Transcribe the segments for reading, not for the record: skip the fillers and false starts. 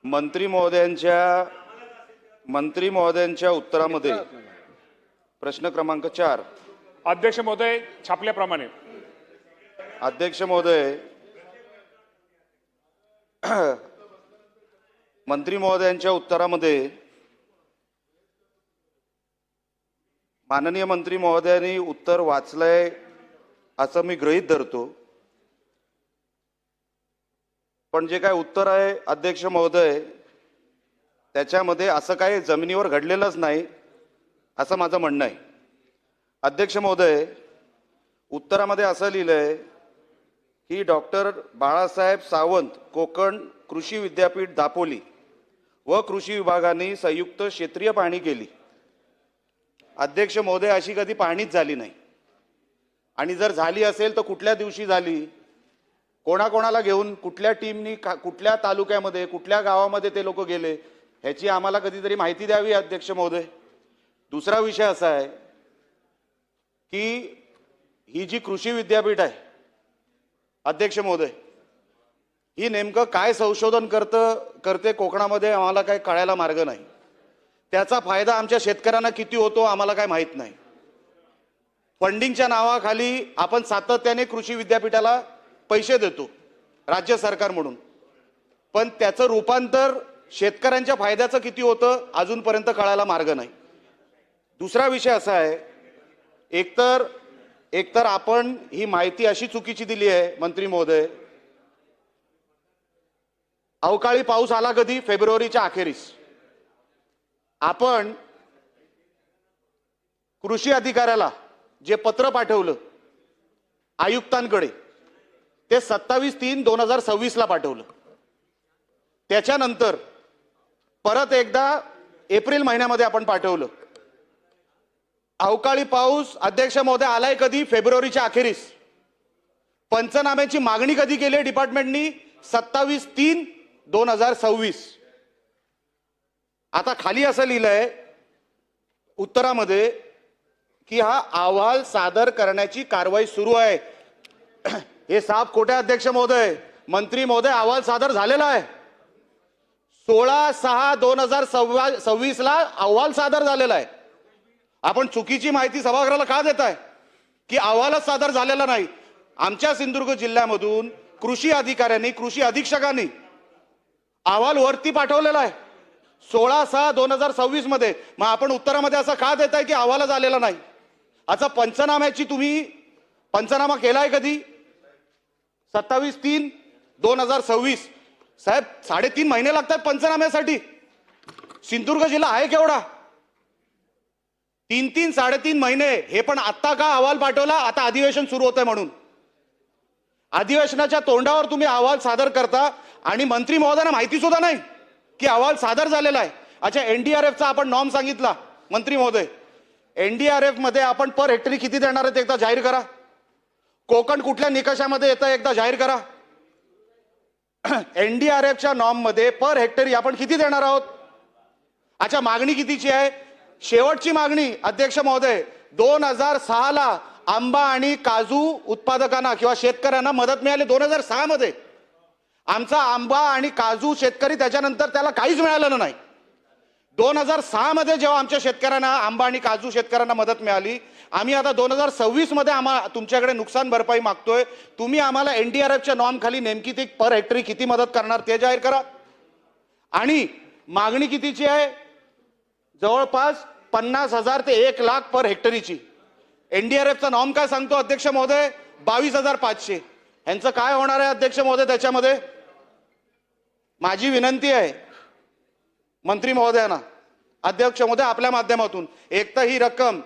मंत्री महोदयांच्या उत्तरामध्ये प्रश्न क्रमांक 4. अध्यक्ष महोदय, छापल्याप्रमाणे अध्यक्ष महोदय, मंत्री महोदयांच्या उत्तरामध्ये माननीय मंत्री महोदयांनी उत्तर वाचलंय असं मी गृहीत धरतो, पण जे काय उत्तर आहे अध्यक्ष महोदय त्याच्यामध्ये असं काही जमिनीवर घडलेलंच नाही असं माझं म्हणणं आहे. अध्यक्ष महोदय, उत्तरामध्ये असं लिहिलंय की डॉक्टर बाळासाहेब सावंत कोकण कृषी विद्यापीठ दापोली व कृषी विभागाने संयुक्त क्षेत्रीय पाहणी केली. अध्यक्ष महोदय, अशी कधी पाहणीच झाली नाही, आणि जर झाली असेल तर कुठल्या दिवशी झाली, कोणाकोणाला घेऊन, कुठल्या टीमनी, कुठल्या तालुक्यामध्ये, कुठल्या गावामध्ये ते लोक गेले, ह्याची आम्हाला कधीतरी माहिती द्यावी अध्यक्ष महोदय. दुसरा विषय असा आहे की ही जी कृषी विद्यापीठ आहे अध्यक्ष महोदय, ही नेमकं काय संशोधन करते कोकणामध्ये आम्हाला काही कळायला मार्ग नाही. त्याचा फायदा आमच्या शेतकऱ्यांना किती होतो आम्हाला काय माहित नाही. फंडिंगच्या नावाखाली आपण सातत्याने कृषी विद्यापीठाला पैसे देतो राज्य सरकार म्हणून, पण त्याचं रूपांतर शेतकऱ्यांच्या फायद्याचं किती होतं अजूनपर्यंत कळायला मार्ग नाही. दुसरा विषय असा आहे, एकतर आपण ही माहिती अशी चुकीची दिली आहे मंत्री महोदय. अवकाळी पाऊस आला कधी? फेब्रुवारीच्या अखेरीस. आपण कृषी अधिकाऱ्याला जे पत्र पाठवलं आयुक्तांकडे ते 27/3/2026 ला पाठवलं. त्याच्यानंतर परत एकदा एप्रिल महिन्यामध्ये आपण पाठवलं. अवकाळी पाऊस अध्यक्ष महोदय आलाय कधी? फेब्रुवारीच्या अखेरीस. पंचनाम्याची मागणी कधी केली डिपार्टमेंटनी? 27/3/2026. आता खाली असं लिहिलंय उत्तरामध्ये की हा अहवाल सादर करण्याची कारवाई सुरू आहे. हे साफ खोटे अध्यक्ष महोदय. मंत्री महोदय, अहवाल सादर झालेला आहे. 16/6/2026 ला अहवाल सादर झालेला आहे. आपण चुकीची माहिती सभागृहाला का देताय की अहवालच सादर झालेला नाही? आमच्या सिंधुदुर्ग जिल्ह्यामधून कृषी अधिकाऱ्यांनी, कृषी अधीक्षकांनी अहवाल वरती पाठवलेला आहे 16/6/2026 मध्ये. मग आपण उत्तरामध्ये असं का देताय की अहवाल झालेला नाही? आता पंचनाम्याची तुम्ही पंचनामा केलाय कधी? 27/3/2026. साहेब, 3.5 महिने लागतात पंचनाम्यासाठी. सिंधुदुर्ग जिल्हा आहे केवढा? 3 साडेतीन महिने. हे पण आत्ता का अहवाल पाठवला? आता अधिवेशन सुरू होतंय म्हणून. अधिवेशनाच्या तोंडावर तुम्ही अहवाल सादर करता आणि मंत्री महोदयांना माहिती सुद्धा नाही की अहवाल सादर झालेला आहे. अच्छा, एनडीआरएफचा आपण नॉर्म सांगितला मंत्री महोदय. एनडीआरएफ मध्ये आपण पर हेक्टरी किती देणार आहेत एकदा जाहीर करा. कोकण कुठल्या निकषामध्ये येतं एकदा जाहीर करा. एनडीआरएफच्या नॉर्म मध्ये पर हेक्टरी आपण किती देणार आहोत? अच्छा, मागणी कितीची आहे? शेवटची मागणी अध्यक्ष महोदय 2006 ला आंबा आणि काजू उत्पादकांना किंवा शेतकऱ्यांना मदत मिळाली 2006 मध्ये. आमचा आंबा आणि काजू शेतकरी त्याच्यानंतर त्याला काहीच मिळालं नाही. 2006 मध्ये जेव्हा आमच्या शेतकऱ्यांना, आंबा आणि काजू शेतकऱ्यांना मदत मिळाली, आम्ही आता 2026 मध्ये तुमच्याकडे नुकसान भरपाई मागतोय. तुम्ही आम्हाला एनडीआरएफच्या नॉर्म खाली नेमकी ती पर हेक्टरी किती मदत करणार ते जाहीर करा. आणि मागणी कितीची आहे? जवळपास 50,000 ते 1,00,000 पर हेक्टरीची. एनडीआरएफचा नॉर्म काय सांगतो अध्यक्ष महोदय? 22,500. यांचं काय होणार आहे अध्यक्ष महोदय त्याच्यामध्ये? माझी विनंती आहे मंत्री महोदयांना, अध्यक्ष महोदय आपल्या माध्यमातून, एक तर ही रक्कम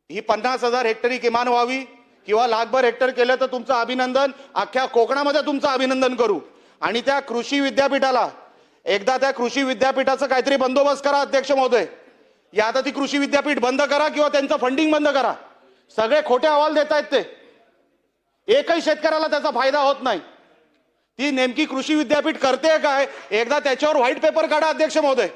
ही 50,000 हेक्टरी किमान व्हावी, किंवा 1,00,000 हेक्टर केलं तर तुमचं अभिनंदन, अख्ख्या कोकणामध्ये तुमचं अभिनंदन करू. आणि त्या कृषी विद्यापीठाला एकदा, त्या कृषी विद्यापीठाचं काहीतरी बंदोबस्त करा अध्यक्ष महोदय. या आता ती कृषी विद्यापीठ बंद करा किंवा त्यांचं फंडिंग बंद करा. सगळे खोटे अहवाल देत आहेत ते. एकही शेतकऱ्याला त्याचा फायदा होत नाही. ती नेमकी कृषी विद्यापीठ करते काय? एकदा त्याच्यावर व्हाईट पेपर काढा अध्यक्ष महोदय,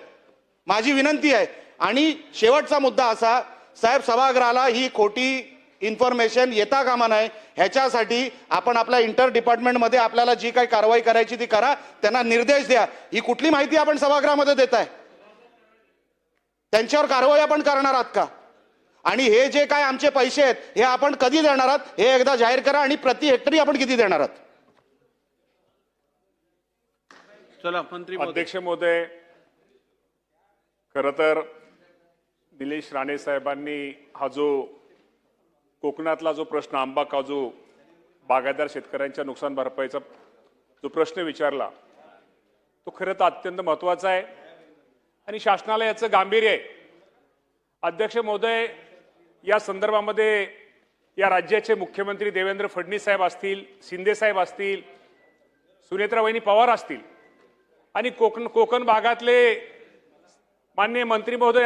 माझी विनंती आहे. आणि शेवटचा मुद्दा असा, साहेब, सभागृहाला ही खोटी इन्फॉर्मेशन येता कामा नये, ह्याच्यासाठी आपण आपल्या इंटर डिपार्टमेंटमध्ये आपल्याला जी काही कारवाई करायची ती करा, त्यांना निर्देश द्या. ही कुठली माहिती आपण सभागृहामध्ये देताय? त्यांच्यावर कारवाई आपण करणार आहात का? आणि हे जे काय आमचे पैसे आहेत हे आपण कधी देणार आहात हे एकदा जाहीर करा, आणि प्रति हेक्टरी आपण किती देणार आहात? चला मंत्री महोदय. अध्यक्ष महोदय, खरं तर निलेश राणे साहेबांनी हा जो कोकणातला जो प्रश्न आंबा काजू बागायतदार शेतकऱ्यांच्या नुकसान भरपाईचा जो प्रश्न विचारला तो खरं तर अत्यंत महत्त्वाचा आहे आणि शासनाला याचं गांभीर्य आहे. अध्यक्ष महोदय, या संदर्भामध्ये या राज्याचे मुख्यमंत्री देवेंद्र फडणवीस साहेब असतील, शिंदे साहेब असतील, सुनेत्रावहिनी पवार असतील आणि कोकण भागातले माननीय मंत्री महोदय